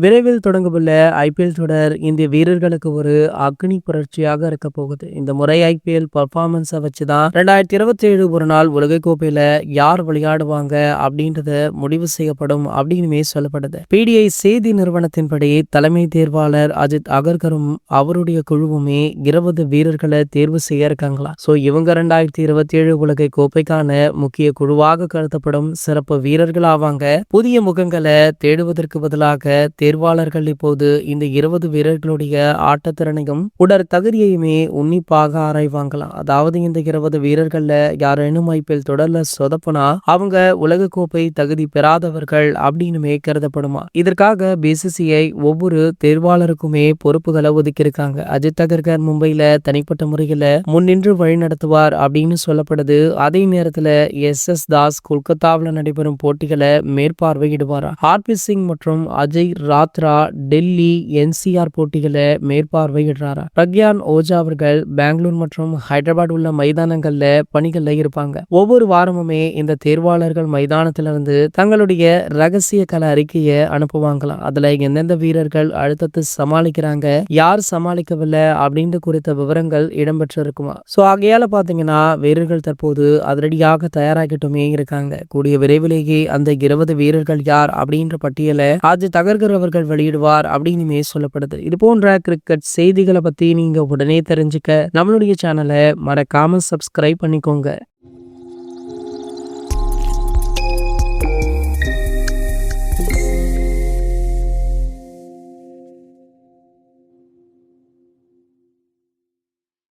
விரைவில் தொடங்கவுள்ள ஐபிஎல் தொடர் இந்திய வீரர்களுக்கு ஒரு அக்னி புரட்சியாக இருக்க போகுது. இந்த முறை ஐபிஎல் பர்ஃபார்மன்ஸை வச்சுதான் 2027 ஒரு நாள் உலகக்கோப்பையில யார் விளையாடுவாங்க அப்படின்றத முடிவு செய்யப்படும் அப்படின்னு சொல்லப்படுது. பிடிஐ செய்தி நிறுவனத்தின்படி தலைமை தேர்வாளர் அஜித் அகர்கரும் அவருடைய குழுவுமே 20 வீரர்களை தேர்வு செய்ய இருக்காங்களா. ஸோ இவங்க 2027 உலக கோப்பைக்கான முக்கிய குழுவாக கருதப்படும் சிறப்பு வீரர்கள் ஆவாங்க. புதிய முகங்களை தேடுவதற்கு பதிலாக தேர்வாளர்கள் இப்போது இந்த 20 வீரர்களுடைய ஆட்டத்திறனையும் உடற் தகுதியையுமே உன்னிப்பாக ஆராய்வாங்களாம். அதாவது இந்த 20 வீரர்கள்ல யாரேனும் ஐபிஎல் தொடர்ல சொதப்புனா அவங்க உலகக்கோப்பை தகுதி பெறாதவர்கள் அப்படின்னு கருதப்படுமா. இதற்காக பிசிசிஐ ஒவ்வொரு தேர்வாளருக்குமே பொறுப்புகளை ஒதுக்கியிருக்காங்க. அஜித் அகர்கர் மும்பையில தனிப்பட்ட முறையில முன்னின்று வழிநடத்துவார் அப்படின்னு சொல்லப்படுது. அதே நேரத்துல எஸ் தாஸ் கொல்கத்தாவில் நடைபெறும் போட்டிகளை மேற்பார்வையிடுவாரா. ஆர்பி சிங் மற்றும் அஜய் ராத்ரா டெல்லி என்சிஆர் போட்டிகளை மேற்பார்வையிடுறாரா. பிரக்யான் ஓஜா அவர்கள் பெங்களூர் மற்றும் ஹைதராபாத் உள்ள மைதானங்கள்ல பணிகள்ல இருப்பாங்க. ஒவ்வொரு வாரமுமே இந்த தேர்வாளர்கள் மைதானத்திலிருந்து தங்களுடைய ரகசிய கல அறிக்கையை அனுப்புவாங்களாம். அதுல எந்தெந்த வீரர்கள் அழுத்தத்தை சமாளிக்கிறாங்க, யார் சமாளிக்கவில்லை அப்படின்ற குறித்த விவரங்கள் இடம்பெற்றிருக்குமா. சோ ஆகையால பாத்தீங்கன்னா வீரர்கள் தற்போது அதிரடியாக தயாராகிட்டுமே இருக்காங்க. கூடிய விரைவிலேயே அந்த 20 வீரர்கள் யார் அப்படின்ற பட்டியலை அஜித் அகர்கர் அவர்கள் வெளியிடுவார் அப்படின்னு சொல்லப்படுது. இது போன்ற கிரிக்கெட் செய்திகளை பத்தி நீங்க உடனே தெரிஞ்சுக்க நம்மளுடைய சேனலை மறக்காம சப்ஸ்கிரைப் பண்ணிக்கோங்க.